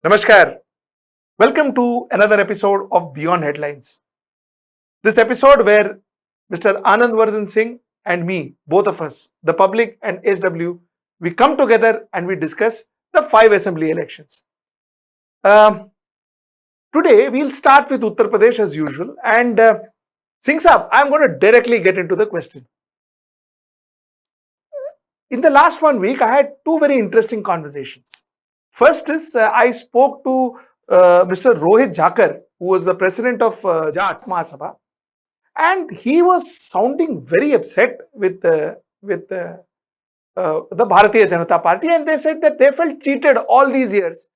Namaskar. Welcome to another episode of Beyond Headlines. This episode where Mr. Anand Vardhan Singh and me, both of us, the public and SW, we come together and we discuss the 5 assembly elections. Um, Today we'll start with Uttar Pradesh as usual, and Singh Saab, I'm going to directly get into the question. In the last 1 week, I had two very interesting conversations. First is I spoke to Mr. Rohit Jhakar, who was the president of Jat Mahasabha, and he was sounding very upset with the Bharatiya Janata Party, and they said that they felt cheated all these years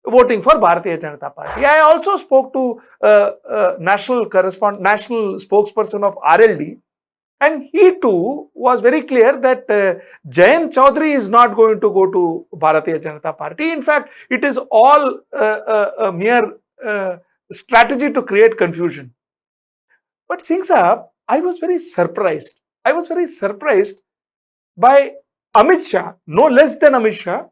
voting for Bharatiya Janata Party. I also spoke to national spokesperson of RLD, and he too was very clear that Jayant Chaudhary is not going to go to Bharatiya Janata Party. In fact, it is all a mere strategy to create confusion. But Singh Saab, I was very surprised. I was very surprised by Amit Shah, no less than Amit Shah,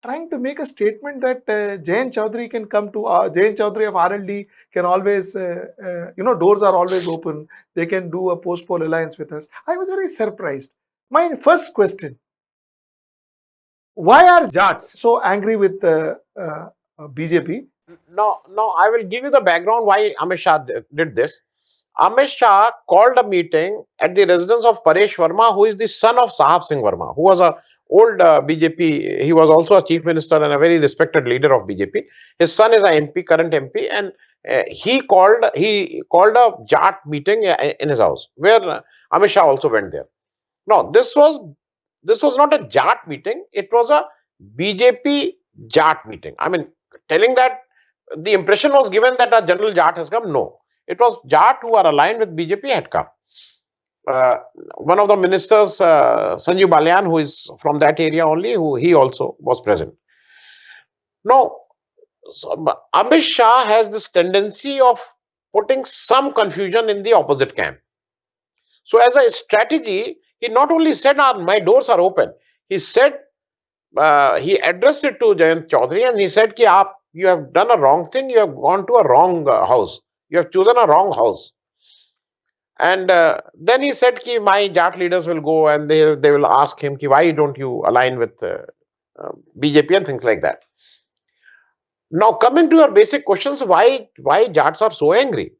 trying to make a statement that Jayant Chaudhary can come to Jayant Chaudhary of RLD can always, doors are always open. They can do a post-poll alliance with us. I was very surprised. My first question: why are Jats so angry with BJP? No, I will give you the background why Amit Shah did this. Amit Shah called a meeting at the residence of Paresh Verma, who is the son of Sahab Singh Verma, who was a old BJP. He was also a chief minister and a very respected leader of BJP. His son is a MP, current MP, and he called a Jat meeting in his house, where Amit Shah also went there. No, this was not a Jat meeting. It was a BJP Jat meeting. I mean, telling that the impression was given that a general Jat has come. No, it was Jat who are aligned with BJP had come. One of the ministers, Sanjeev Balyan, who is from that area only, he also was present. Now, Amit Shah has this tendency of putting some confusion in the opposite camp. So, as a strategy, he not only said, my doors are open, he said, he addressed it to Jayant Chaudhary and he said, you have done a wrong thing, you have gone to a wrong house, you have chosen a wrong house. And then he said, my Jat leaders will go and they will ask him, why don't you align with BJP and things like that. Now, coming to your basic questions, why Jats are so angry?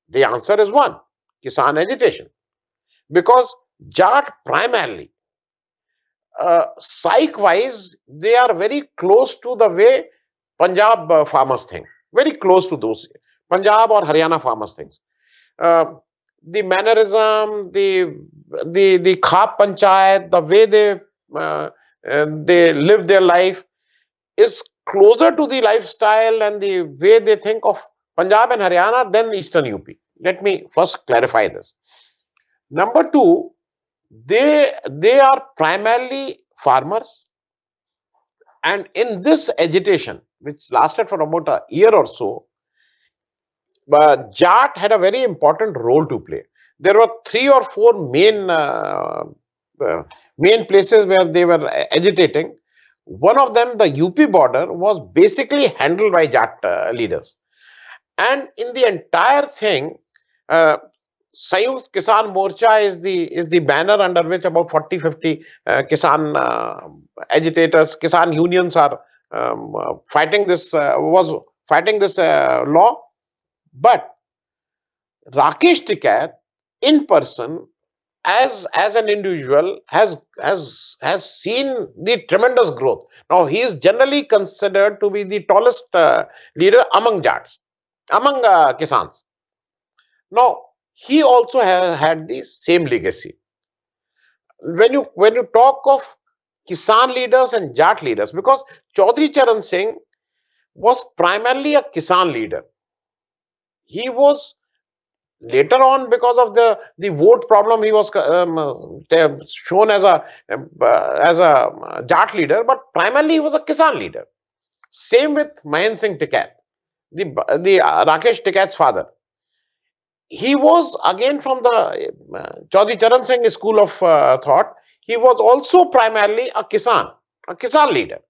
The answer is one: Kisan agitation. Because Jat primarily, psych-wise, they are very close to the way Punjab farmers think. Very close to those Punjab or Haryana farmers think. The mannerism, the Khap Panchayat, the way they live their life is closer to the lifestyle and the way they think of Punjab and Haryana than Eastern UP. Let me first clarify this. Number two, they are primarily farmers, and in this agitation, which lasted for about a year or so, Jat had a very important role to play. There were 3 or 4 main places where they were agitating. One of them, the UP border, was basically handled by Jat leaders. And in the entire thing, Sanyukt Kisan Morcha is the banner under which about 40-50 Kisan agitators, Kisan unions are fighting this law. But Rakesh Tikat, in person, as an individual, has seen the tremendous growth. Now, he is generally considered to be the tallest leader among Jats, among Kisans. Now, he also had the same legacy. When you talk of Kisan leaders and Jat leaders, because Chaudhary Charan Singh was primarily a Kisan leader. He was later on, because of the vote problem, he was shown as a Jat leader, but primarily he was a Kisan leader. Same with Mahen Singh Tikat, the Rakesh Tikat's father. He was again from the Chaudhary Charan Singh school of thought. He was also primarily a Kisan leader.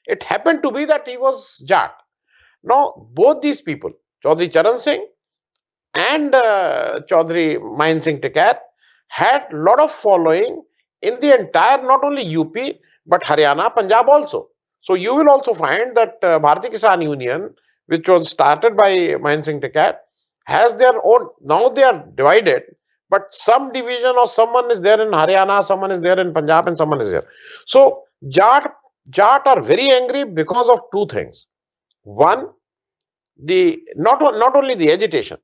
It happened to be that he was Jat. Now, both these people, Chaudhry Charan Singh and Chaudhry Mahin Singh Tikat, had a lot of following in the entire, not only UP, but Haryana, Punjab also. So you will also find that Bharatiya Kisan Union, which was started by Mahin Singh Tikat, has their own, now they are divided, but some division or someone is there in Haryana, someone is there in Punjab, and someone is there. So Jat are very angry because of two things. One, the not only the agitation,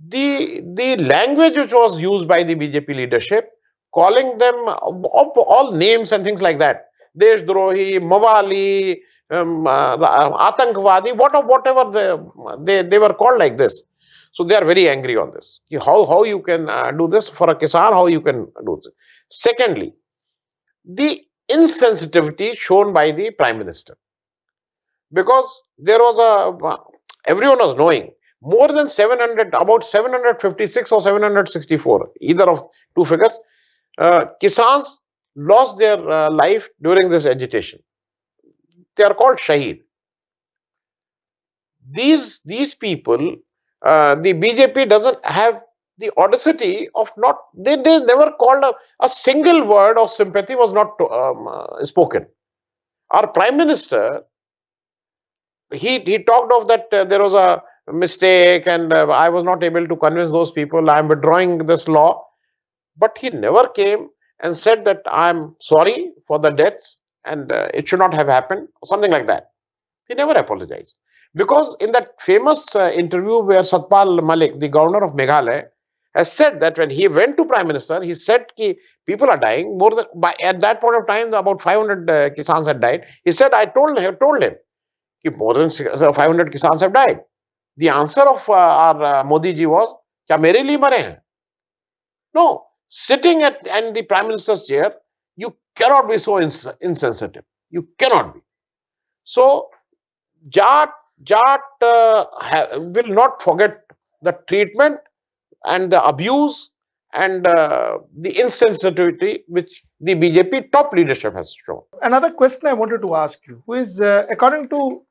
the language which was used by the BJP leadership, calling them all names and things like that, Deshdrohi, Mawali, Atankvadi, whatever they were called like this. So they are very angry on this. How you can do this for a Kisan? How you can do this? Secondly, the insensitivity shown by the Prime Minister, because there was everyone was knowing more than 700, about 756 or 764, either of two figures, Kisans lost their life during this agitation. They are called Shaheed. These people, the BJP doesn't have the audacity of not, they never called a single word of sympathy was not spoken. Our Prime Minister, he talked of that there was a mistake and I was not able to convince those people, I am withdrawing this law. But he never came and said that I'm sorry for the deaths and it should not have happened, something like that. He never apologized. Because in that famous interview where Satpal Malik, the governor of Meghalaya, has said that when he went to Prime Minister, he said ki people are dying more than, at that point of time, about 500 Kisans had died. He said, I told him कि more than 500 Kisans have died. The answer of our Modi ji was, क्या मेरे लिए मरे हैं? No, sitting at the Prime Minister's chair, you cannot be so insensitive. You cannot be. So, Jat will not forget the treatment and the abuse and the insensitivity which the BJP top leadership has shown. Another question I wanted to ask you is, according to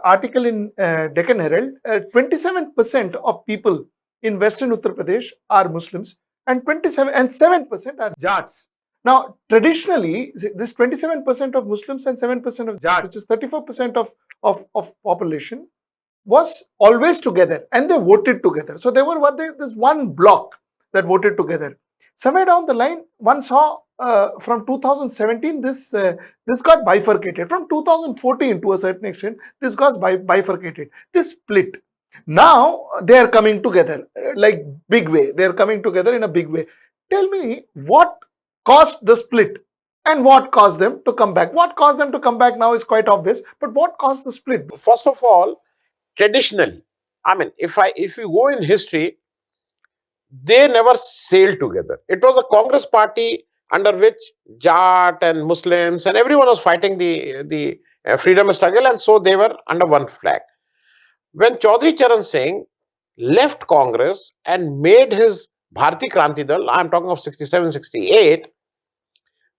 article in Deccan Herald, 27% of people in Western Uttar Pradesh are Muslims, and 7% are Jats. Now, traditionally, this 27% of Muslims and 7% of Jats, which is 34% of population, was always together, and they voted together. So they were this one block that voted together. Somewhere down the line, one saw from 2017 this got bifurcated. From 2014 to a certain extent, this got bifurcated. This split. Now they are coming together like big way. They are coming together in a big way. Tell me what caused the split and what caused them to come back. What caused them to come back now is quite obvious, but what caused the split? First of all, traditionally, I mean, if you go in history, they never sailed together. It was a Congress party under which Jat and Muslims and everyone was fighting the freedom struggle, and so they were under one flag. When Chaudhry Charan Singh left Congress and made his Bharati Kranti Dal, I'm talking of 67, 68,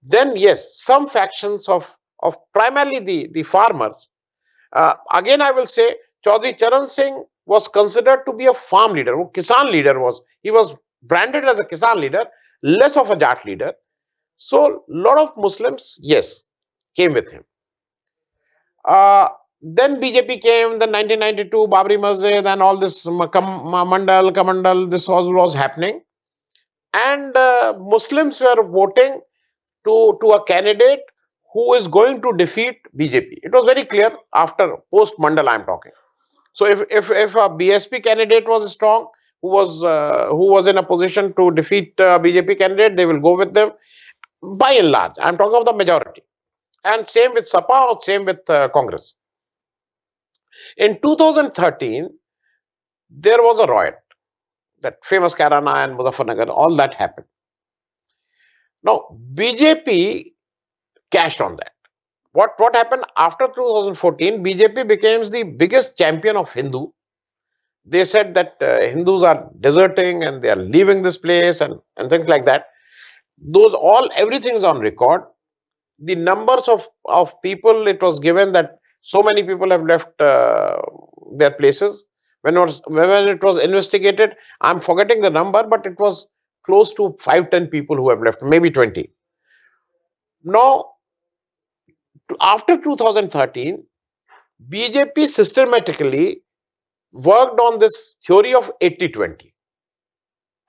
then yes, some factions of primarily the farmers. Again, I will say Chaudhry Charan Singh was considered to be a farm leader, who Kisan leader was. He was branded as a Kisan leader, less of a Jat leader. So, lot of Muslims, yes, came with him. Then BJP came, then 1992, Babri Masjid and all this Kamandal, this was happening. And Muslims were voting to a candidate who is going to defeat BJP. It was very clear after post Mandal I'm talking. So if a BSP candidate was strong, who was in a position to defeat BJP candidate, they will go with them. By and large, I'm talking of the majority. And same with Sapa or same with Congress. In 2013, there was a riot, that famous Karana and Muzaffarnagar, all that happened. Now, BJP cashed on that. What happened after 2014? BJP became the biggest champion of Hindu. They said that Hindus are deserting and they are leaving this place and things like that. Everything is on record. the numbers of people it was given that so many people have left their places. When it was investigated, I'm forgetting the number, but it was close to 5-10 people who have left, maybe 20. Now, after 2013, BJP systematically worked on this theory of 80-20.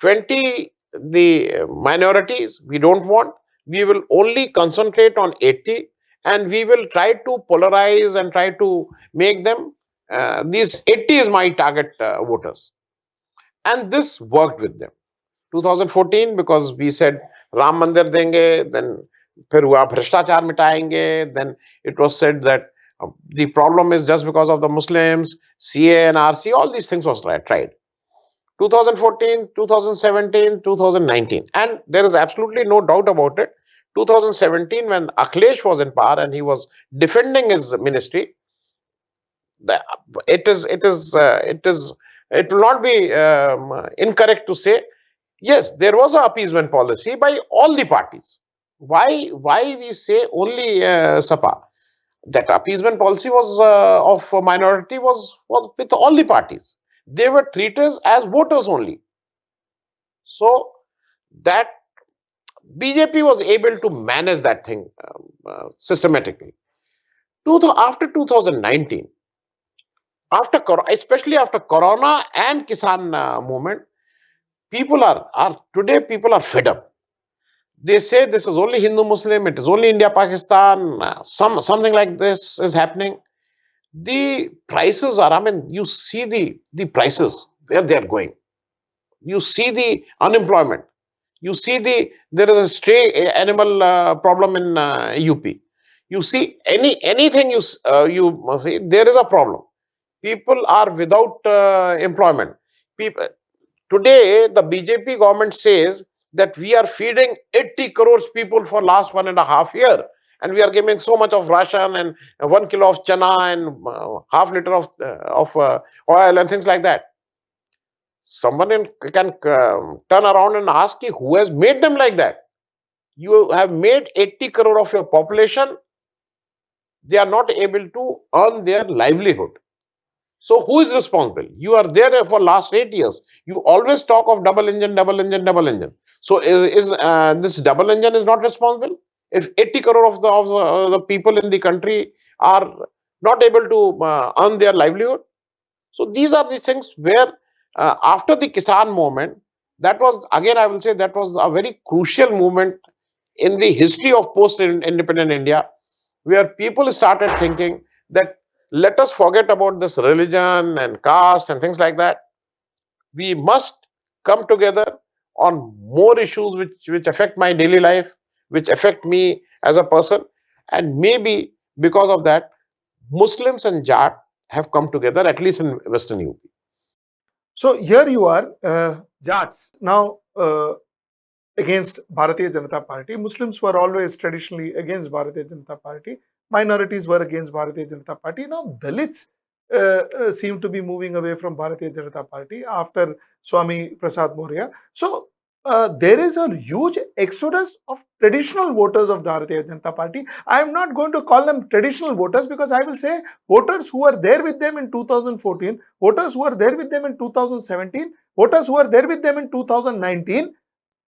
20 the minorities we don't want, we will only concentrate on 80, and we will try to polarize and try to make them these 80 is my target voters, and this worked with them. 2014, because we said Ram Mandir denge, then फिर हुआ भ्रष्टाचार मिटाएंगे, then it was said that the problem is just because of the Muslims, CA and RC, all these things was tried. 2014, 2017, 2019. And there is absolutely no doubt about it. 2017, when Akhilesh was in power and he was defending his ministry, the, it will not be incorrect to say, yes, there was an appeasement policy by all the parties. Why we say only SAPA? That appeasement policy was of minority was with all the parties. They were treated as voters only. So that BJP was able to manage that thing systematically. After 2019, especially after Corona and Kisan movement, people are fed up. They say this is only Hindu Muslim, it is only India Pakistan, something like this is happening. The prices are, I mean, you see the prices where they are going. You see the unemployment. You see there is a stray animal problem in UP. You see anything you see, there is a problem. People are without employment. People today, the BJP government says that we are feeding 80 crores people for last 1.5 years, and we are giving so much of ration and 1 kilo of chana and half liter of oil and things like that. Someone can turn around and ask you, who has made them like that? You have made 80 crore of your population, they are not able to earn their livelihood. So who is responsible? You are there for last 8 years. You always talk of double engine, double engine, double engine. So is this double engine is not responsible? If 80 crore of the people in the country are not able to earn their livelihood, so these are the things where after the Kisan movement, that was again I will say that was a very crucial movement in the history of post-independent India, where people started thinking that let us forget about this religion and caste and things like that. We must come together on more issues which affect my daily life, which affect me as a person, and maybe because of that, Muslims and Jat have come together, at least in Western UP. So here you are, Jats now against Bharatiya Janata Party. Muslims were always traditionally against Bharatiya Janata Party. Minorities were against Bharatiya Janata Party. Now Dalits seem to be moving away from Bharatiya Janata Party after Swami Prasad Moria. So there is a huge exodus of traditional voters of Bharatiya Janata Party. I am not going to call them traditional voters because I will say voters who were there with them in 2014, voters who were there with them in 2017, voters who were there with them in 2019.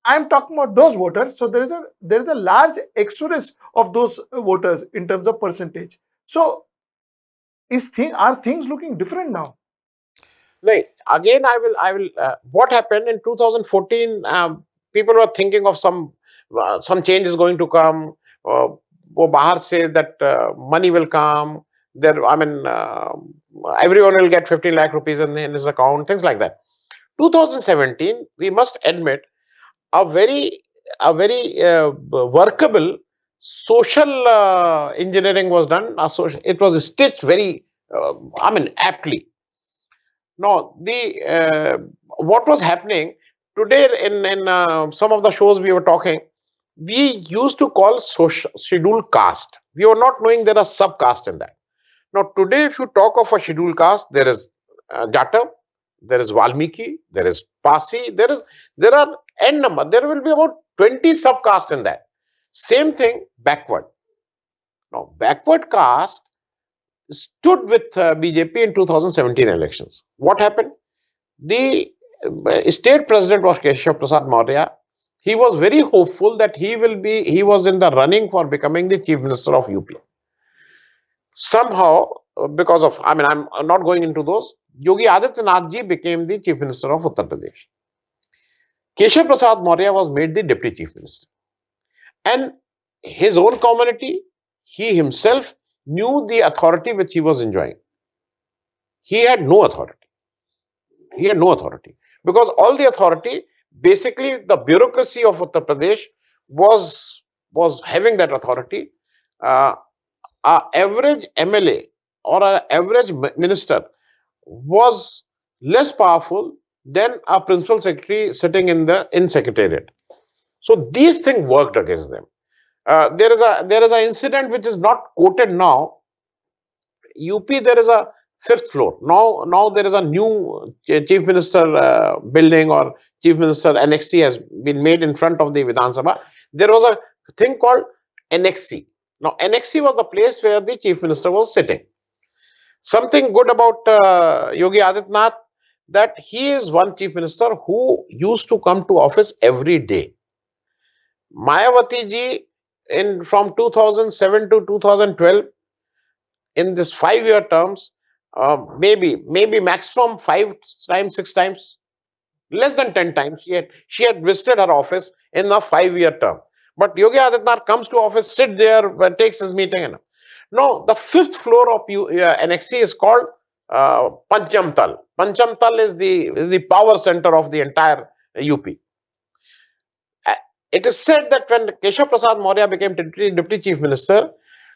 I am talking about those voters. So there is a large exodus of those voters in terms of percentage. So are things looking different now? Right. Again, I will. What happened in 2014? People were thinking of some change is going to come. वो बाहर से that money will come. There, I mean, everyone will get 15 lakh rupees in his account. Things like that. 2017, we must admit, a very workable social engineering was done. It was stitched very, I mean, aptly. No, the what was happening today in some of the shows we were talking, we used to call social scheduled caste. We were not knowing there are subcaste in that. Now today, if you talk of a scheduled caste, there is Jata, there is Valmiki, there is Pasi, there are n number. There will be about 20 subcaste in that. Same thing backward. Now, backward caste stood with BJP in 2017 elections. What happened? The state president was Keshav Prasad Maurya. He was very hopeful that he was in the running for becoming the chief minister of UP. Somehow, because of, I mean, I'm not going into those, Yogi Adityanath ji became the chief minister of Uttar Pradesh. Keshav Prasad Maurya was made the deputy chief minister. And his own community, he himself knew the authority which he was enjoying. He had no authority. He had no authority because all the authority, basically the bureaucracy of Uttar Pradesh was having that authority. Uh, a average MLA or an average minister was less powerful than a principal secretary sitting in secretariat. So these things worked against them. There is a incident which is not quoted now. UP, there is a fifth floor. Now there is a new chief minister building or chief minister annexi has been made in front of the Vidhan Sabha. There was a thing called annexi. Now annexi was the place where the chief minister was sitting. Something good about Yogi Adityanath, that he is one chief minister who used to come to office every day. Mayawati ji, in from 2007 to 2012, in this 5-year terms, maybe maximum 5 times, 6 times, less than 10 times, she had visited her office in a 5-year term. But Yogi Adityanath comes to office, sit there, takes his meeting. And no, the fifth floor of NXC is called Panchamtal. Panchamtal is the power center of the entire UP. It is said that when Keshav Prasad Maurya became deputy chief minister,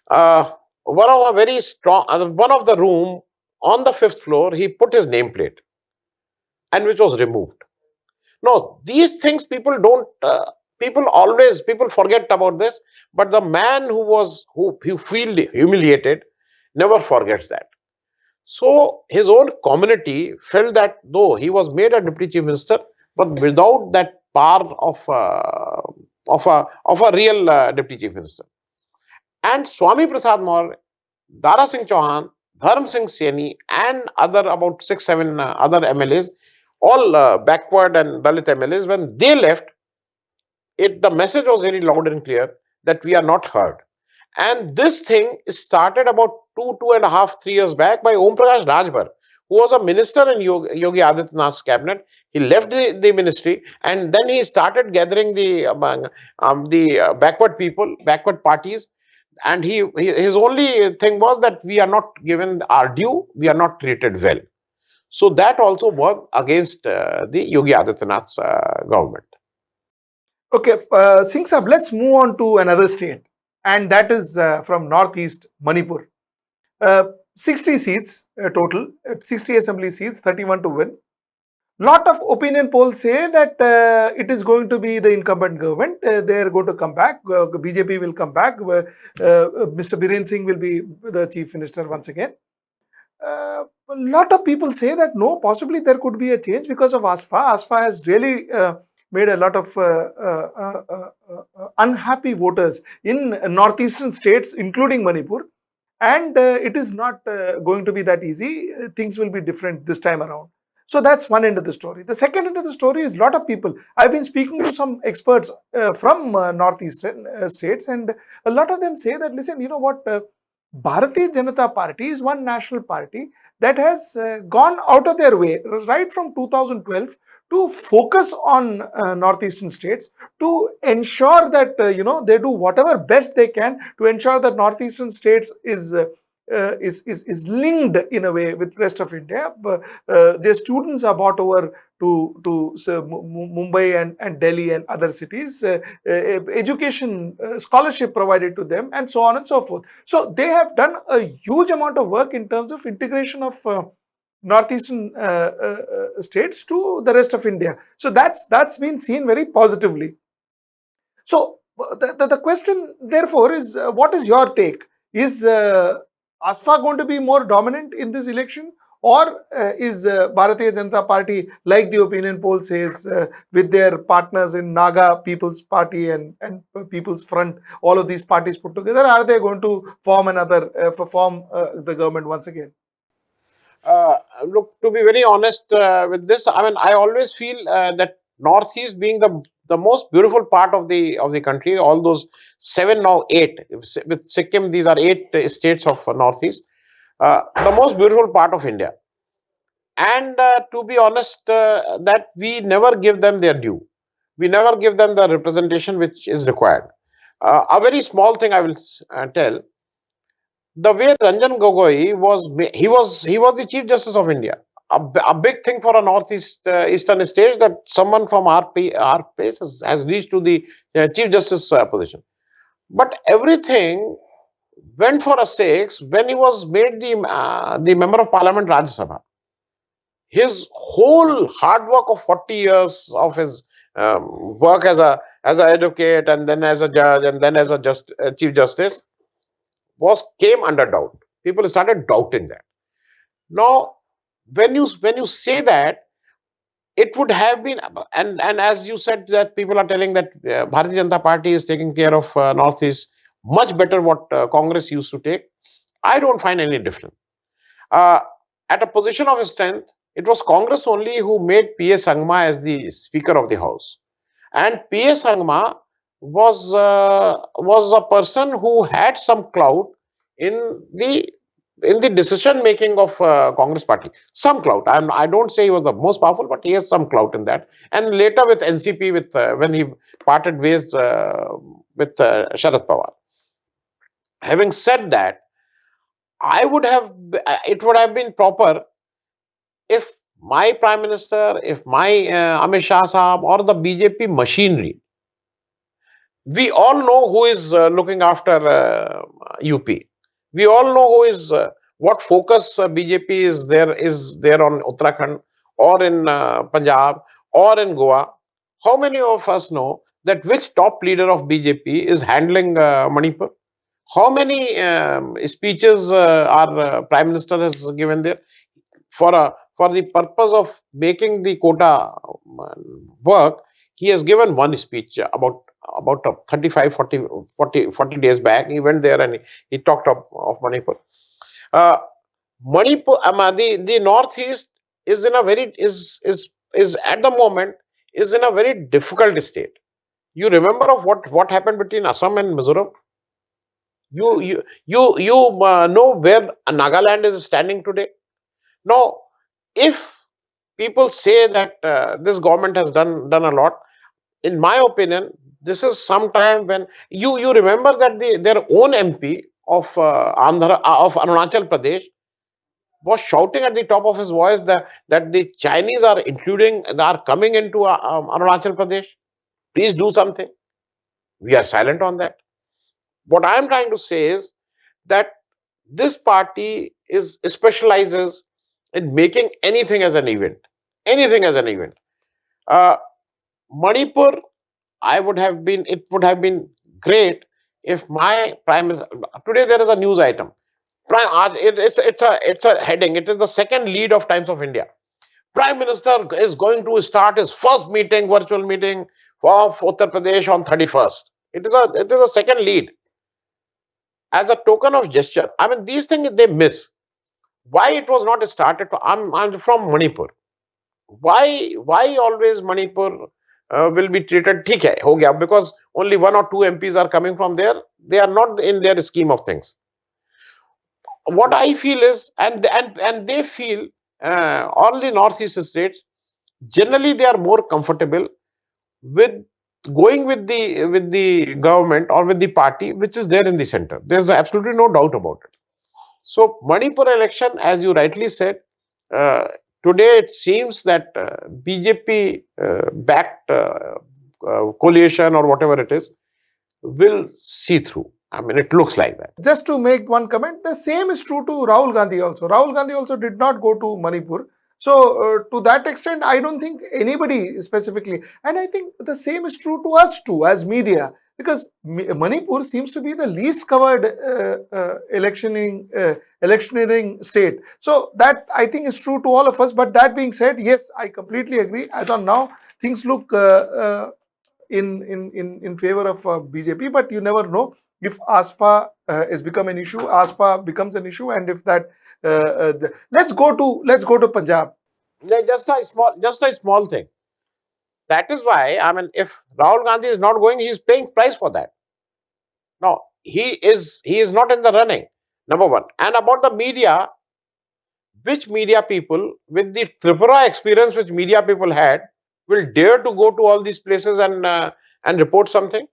one of the room on the fifth floor, he put his nameplate, and which was removed. No, these things people don't. People forget about this, but the man who feel humiliated never forgets that. So his own community felt that though he was made a deputy chief minister, but without that power of a real deputy chief minister. And Swami Prasad Maur, Dara Singh Chauhan, Dharm Singh Saini, and other about 6-7 other MLAs, all backward and Dalit MLAs, when they left, the message was very loud and clear that we are not heard. And this thing started about 2.5, 3 years back by Om Prakash Rajbhar, who was a minister in Yogi Adityanath's cabinet. He left the ministry, and then he started gathering the backward people, backward parties. And his only thing was that we are not given our due, we are not treated well. So that also worked against the Yogi Adityanath's government. Okay, Singh Saab, let's move on to another state, and that is from Northeast Manipur. 60 seats total, 60 assembly seats, 31 to win. Lot of opinion polls say that it is going to be the incumbent government. They are going to come back. BJP will come back. Mr. Biren Singh will be the chief minister once again. A lot of people say that no, possibly there could be a change because of ASFA. ASFA has really made a lot of unhappy voters in northeastern states, including Manipur. And it is not going to be that easy. Things will be different this time around. So that's one end of the story. The second end of the story is a lot of people. I've been speaking to some experts from northeastern states, and a lot of them say that, listen, you know what, Bharatiya Janata Party is one national party that has gone out of their way, right from 2012, to focus on northeastern states, to ensure that they do whatever best they can to ensure that northeastern states is linked in a way with rest of India. Their students are brought over to Mumbai and Delhi and other cities, education, scholarship provided to them, and so on and so forth. So they have done a huge amount of work in terms of integration of northeastern states to the rest of India. So that's been seen very positively. So the question therefore is, what is your take? Is ASFA going to be more dominant in this election, Or is Bharatiya Janata Party, like the opinion poll says, with their partners in Naga People's Party and People's Front, all of these parties put together, are they going to form the government once again? Look, to be very honest with this, I mean, I always feel that Northeast being the most beautiful part of the country, all those seven, now eight with Sikkim, these are eight states of Northeast, the most beautiful part of India. And to be honest, that we never give them their due. We never give them the representation which is required. A very small thing I will tell: the way Ranjan Gogoi was the Chief Justice of India. A big thing for a Northeast Eastern state that someone from our place has reached to the Chief Justice position. But everything went for a sakes when he was made the member of Parliament Rajya Sabha. His whole hard work of 40 years of his work as an advocate and then as a judge and then as a Chief Justice came under doubt. People started doubting that. Now, when you say that, it would have been, and as you said that people are telling that Bharatiya Janata Party is taking care of Northeast much better what Congress used to take. I don't find any difference. Uh, at a position of strength, it was Congress only who made P.A. Sangma as the Speaker of the House, and P.A. Sangma was a person who had some clout in the decision making of Congress party. Some clout. I don't say he was the most powerful, but he has some clout in that. And later with NCP, with when he parted ways with Sharad Pawar. Having said that, it would have been proper if my Prime Minister, if my Amit Shah Sahab or the BJP machinery, we all know who is looking after UP. We all know who is what focus BJP is there on Uttarakhand or in Punjab or in Goa. How many of us know that which top leader of BJP is handling Manipur? How many speeches our Prime Minister has given there? For the purpose of making the quota work, he has given one speech about 35 40 days back. He went there and he talked of Manipur. uh, Manipur, the Northeast is in a very is at the moment is in a very difficult state. You remember of what happened between Assam and Mizoram? You know where Nagaland is standing today. Now, if people say that this government has done a lot, in my opinion, this is some time when you remember that their own MP of of Arunachal Pradesh was shouting at the top of his voice that the Chinese are coming into Arunachal Pradesh. Please do something. We are silent on that. What I am trying to say is that this party specializes in making anything as an event. Anything as an event. Uh, Manipur, it would have been great if my prime minister, today there is a news item. It's a heading. It is the second lead of Times of India. Prime Minister is going to start his first virtual meeting for Uttar Pradesh on 31st. It is a second lead as a token of gesture. I mean, these things they miss. Why it was not started? I'm from Manipur. Why always Manipur will be treated ठीक है हो गया, because only one or two MPs are coming from there. They are not in their scheme of things. What I feel is, and they feel, all the Northeast states generally they are more comfortable with going with the government or with the party which is there in the center. There's absolutely no doubt about it. So Manipur election, as you rightly said, uh, today it seems that BJP backed coalition or whatever it is will see through. I mean, it looks like that. Just to make one comment, the same is true to Rahul Gandhi also. Rahul Gandhi also did not go to Manipur. So to that extent, I don't think anybody specifically, and I think the same is true to us too as media, because Manipur seems to be the least covered electioneering state. So that I think is true to all of us. But that being said, yes, I completely agree. As on now, things look in favor of BJP, but you never know if ASFA has become an issue. ASFA becomes an issue, and if that let's go to Punjab. Yeah, just a small thing. That is why, I mean, if Rahul Gandhi is not going, he is paying price for that. No, he is not in the running. Number one. And about the media, which media people with the Tripura experience which media people had will dare to go to all these places and report something?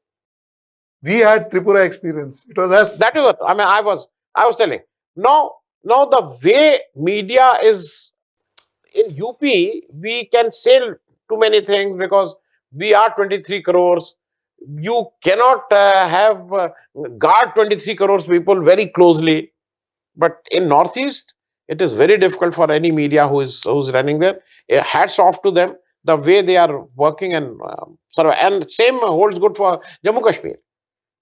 We had Tripura experience. It was us. That is what I mean. I was telling. Now the way media is in UP, we can say too many things because we are 23 crores. You cannot have guard 23 crores people very closely. But in Northeast, it is very difficult for any media who's running there. Hats off to them, the way they are working and sort of, and same holds good for Jammu Kashmir.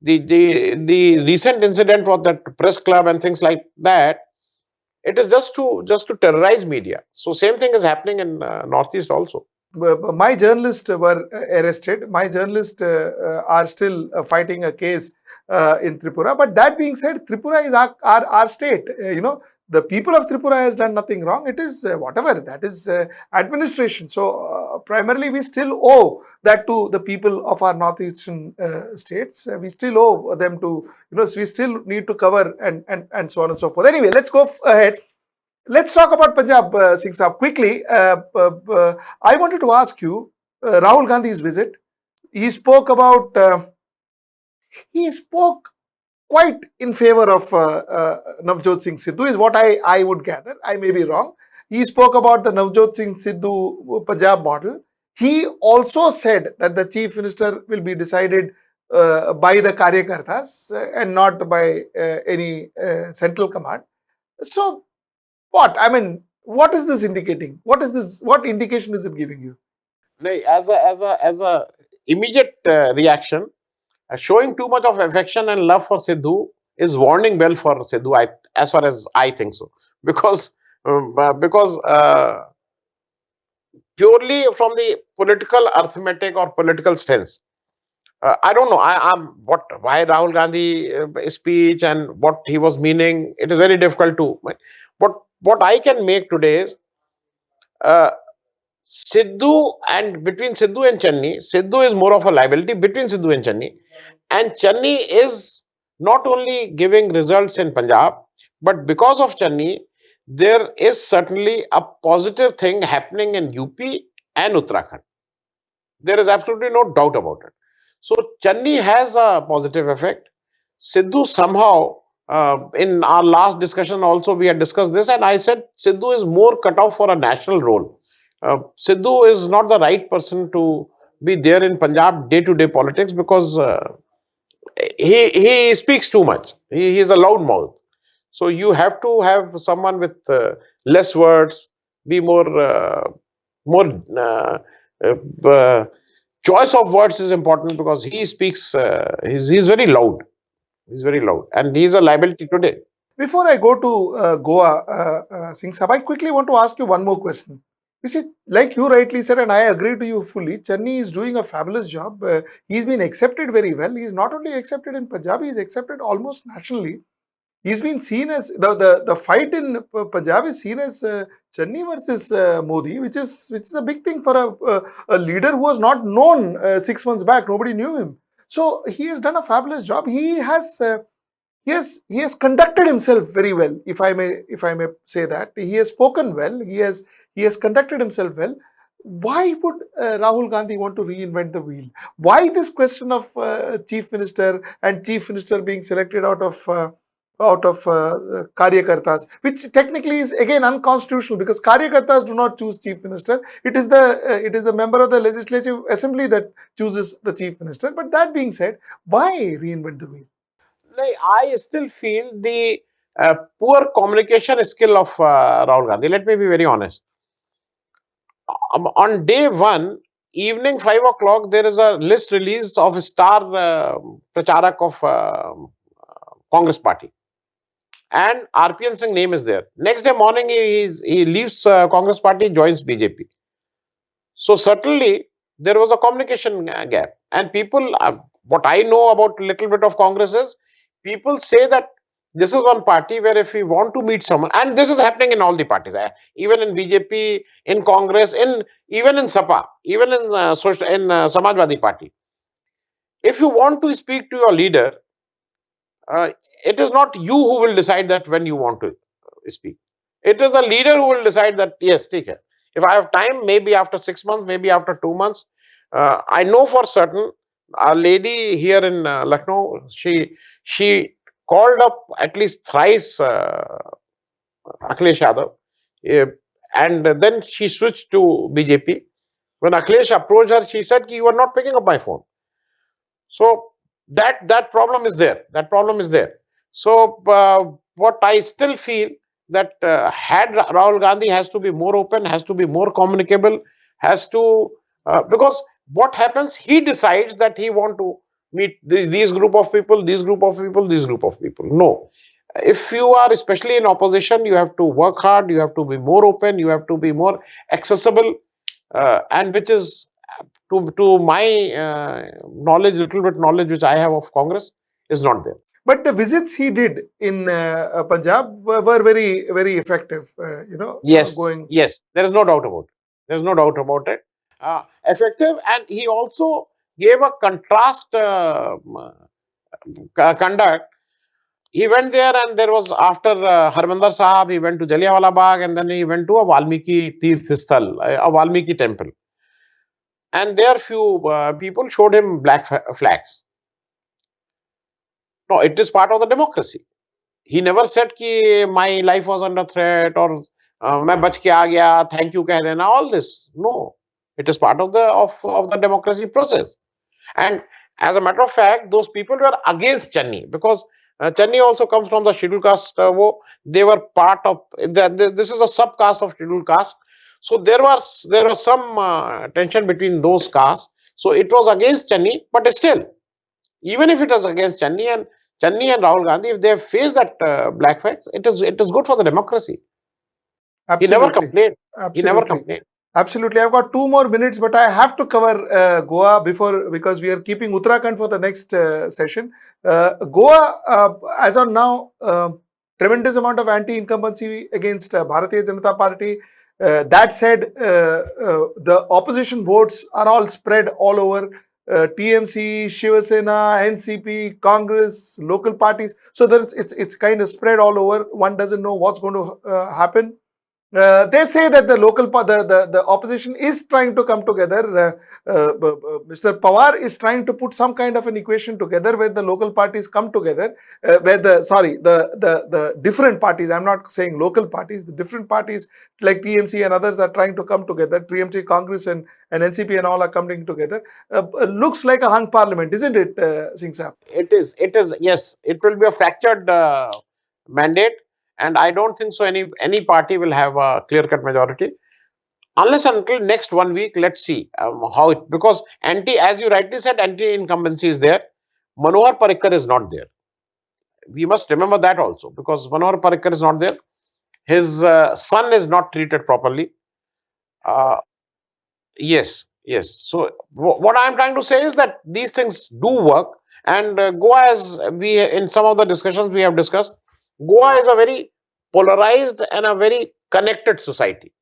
The recent incident was that press club and things like that. It is just to terrorize media. So same thing is happening in Northeast also. My journalists were arrested. My journalists are still fighting a case in Tripura. But that being said, Tripura is our state. The people of Tripura has done nothing wrong. It is whatever, that is administration. So primarily we still owe that to the people of our northeastern states. We still owe them to, so we still need to cover and so on and so forth. Anyway, let's go ahead. Let's talk about Punjab, Singh Saab. Quickly, I wanted to ask you, Rahul Gandhi's visit. He spoke about, he spoke quite in favor of Navjot Singh Sidhu, is what I would gather. I may be wrong. He spoke about the Navjot Singh Sidhu Punjab model. He also said that the chief minister will be decided by the Karyakartas and not by any central command. So, what? I mean, what is this indicating? What is this? What indication is it giving you? As a immediate reaction, showing too much of affection and love for Sidhu is warning bell for Sidhu. As far as I think so, because purely from the political arithmetic or political sense, I don't know. I'm why Rahul Gandhi speech and what he was meaning. It is very difficult to. But what I can make today is uh, Sidhu and between Sidhu and Channi. Sidhu is more of a liability between Sidhu and Channi, and Channi is not only giving results in Punjab, but because of Channi, there is certainly a positive thing happening in UP and Uttarakhand. There is absolutely no doubt about it. So Channi has a positive effect. Sidhu somehow, in our last discussion also we had discussed this, and I said Sidhu is more cut off for a national role. Sidhu is not the right person to be there in Punjab day-to-day politics because he speaks too much. He is a loud mouth. So you have to have someone with less words, be more choice of words is important because he speaks. He's very loud. He's very loud, and he's a liability today. Before I go to Goa, Singh Saab, I quickly want to ask you one more question. You see, like you rightly said, and I agree to you fully, Channi is doing a fabulous job. He's been accepted very well. He's not only accepted in Punjab, he's accepted almost nationally. He's been seen as the fight in Punjab is seen as Channi versus Modi, which is a big thing for a leader who was not known 6 months back. Nobody knew him. So he has done a fabulous job. He has conducted himself very well, if I may say that. He has spoken well. He has conducted himself well. Why would Rahul Gandhi want to reinvent the wheel? Why this question of chief minister and chief minister being selected out of Karyakartas, which technically is again unconstitutional because Karyakartas do not choose chief minister. It is the member of the legislative assembly that chooses the chief minister. But that being said, why reinvent the wheel? Like, I still feel the poor communication skill of Rahul Gandhi. Let me be very honest. On day one, evening 5 o'clock, there is a list released of star pracharak of Congress party, and RPN Singh name is there. Next day morning, he leaves Congress party, joins BJP. So certainly there was a communication gap, and people. What I know about little bit of Congress is people say that this is one party where if we want to meet someone, and this is happening in all the parties, even in BJP, in Congress, in even in SAPA, even in Samajwadi Party. If you want to speak to your leader, uh, it is not you who will decide that when you want to speak. It is the leader who will decide that, yes, take it. If I have time, maybe after 6 months, maybe after 2 months. I know for certain a lady here in Lucknow, she called up at least thrice Akhilesh Yadav, uh, and then she switched to BJP. When Akhilesh approached her, she said, "You are not picking up my phone." So that problem is there. That problem is there. So what I still feel that had Rahul Gandhi has to be more open, has to be more communicable, has to because what happens, he decides that he want to meet these group of people, these group of people, these group of people. No, if you are especially in opposition, you have to work hard, you have to be more open, you have to be more accessible, and which is to my knowledge, little bit knowledge which I have of Congress, is not there. But the visits he did in Punjab were very, very effective. Yes, Going. yes, there is no doubt about it. There is no doubt about it. Effective, and he also gave a contrast conduct. He went there, and there was after Harmandir Sahib, he went to Jallianwala Bagh, and then he went to a Valmiki Tirth Sthal, a Valmiki temple. And there few people showed him black flags. No, it is part of the democracy. He never said कि my life was under threat or मैं बच के आ गया, thank you कह देना, all this. No, it is part of the democracy process. And as a matter of fact, those people were against Channi because Channi also comes from the scheduled caste. They were part of this is a subcaste of scheduled caste. So there was some tension between those castes. So it was against Channi, but still, even if it is against Channi and Rahul Gandhi, if they have faced that black facts, it is good for the democracy. He never Absolutely. complained. He never Absolutely. complained. Absolutely. I've got 2 more minutes, but I have to cover Goa because we are keeping Uttarakhand for the next session. Goa, as on now, tremendous amount of anti-incumbency against Bharatiya Janata Party. That said, the opposition votes are all spread all over. TMC, Shiva Sena, NCP, Congress, local parties. So it's kind of spread all over. One doesn't know what's going to happen. They say that the local the opposition is trying to come together. Mr. Pawar is trying to put some kind of an equation together where the local parties come together, where the different parties. I'm not saying local parties. The different parties like TMC and others are trying to come together. TMC, Congress, and NCP and all are coming together. Looks like a hung parliament, isn't it, Singh Saab? It is. It is. Yes, it will be a fractured mandate, and I don't think so. Any party will have a clear-cut majority unless and until next 1 week. Let's see how it, because as you rightly said, anti-incumbency is there. Manohar Parrikar is not there. We must remember that also, because Manohar Parrikar is not there. His son is not treated properly. Uh, yes, yes. So what I am trying to say is that these things do work, and Goa, as we in some of the discussions we have discussed, Goa is a very polarized and a very connected society.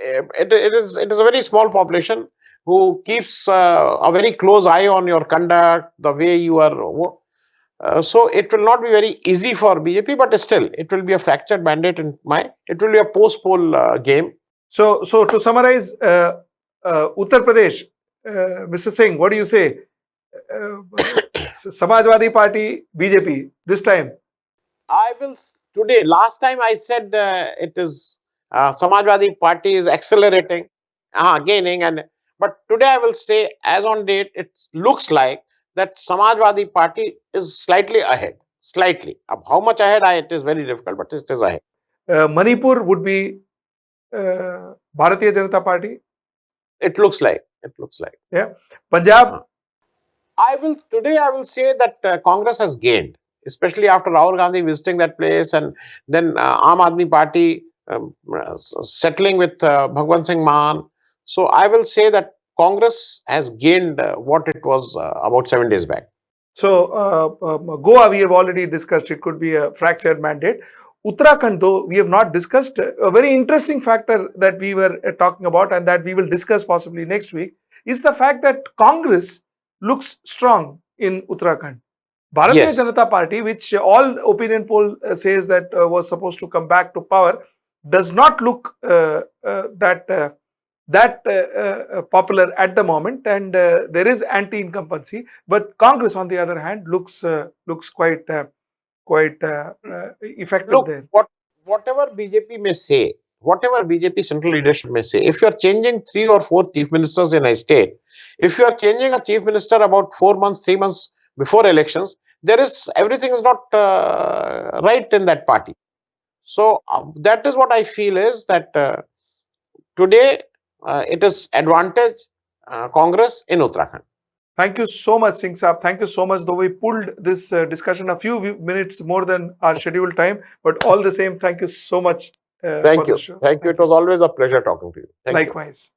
It is a very small population who keeps a very close eye on your conduct, the way you are. So it will not be very easy for BJP, but still it will be a fractured mandate in my. It will be a post-poll game. So to summarize, Uttar Pradesh, Mr. Singh, what do you say? Samajwadi Party, BJP this time. I will today. Last time I said it is Samajwadi Party is accelerating, gaining, and but today I will say, as on date, it looks like that Samajwadi Party is slightly ahead. Slightly. How much ahead? It is very difficult, but it is ahead. Manipur would be Bharatiya Janata Party. It looks like. It looks like. Yeah. Punjab. I will say that Congress has gained, especially after Rahul Gandhi visiting that place, and then Aam Aadmi Party settling with Bhagwant Singh Maan. So I will say that Congress has gained what it was about 7 days back. So Goa, we have already discussed. It could be a fractured mandate. Uttarakhand, though, we have not discussed. A very interesting factor that we were talking about and that we will discuss possibly next week is the fact that Congress looks strong in Uttarakhand. Bharatiya Yes. Janata Party, which all opinion poll says that was supposed to come back to power, does not look that popular at the moment, and there is anti-incumbency. But Congress, on the other hand, looks quite effective Look, there. whatever BJP may say, whatever BJP central leadership may say, if you are changing 3 or 4 chief ministers in a state, if you are changing a chief minister about 4 months, 3 months before elections, everything is not right in that party. So that is what I feel is that today it is advantage Congress in Uttarakhand. Thank you so much, Singh Saab. Thank you so much. Though we pulled this discussion a few minutes more than our scheduled time, but all the same, thank you so much for Thank the you. show. Thank you. It was always a pleasure talking to you. Thank you. Likewise.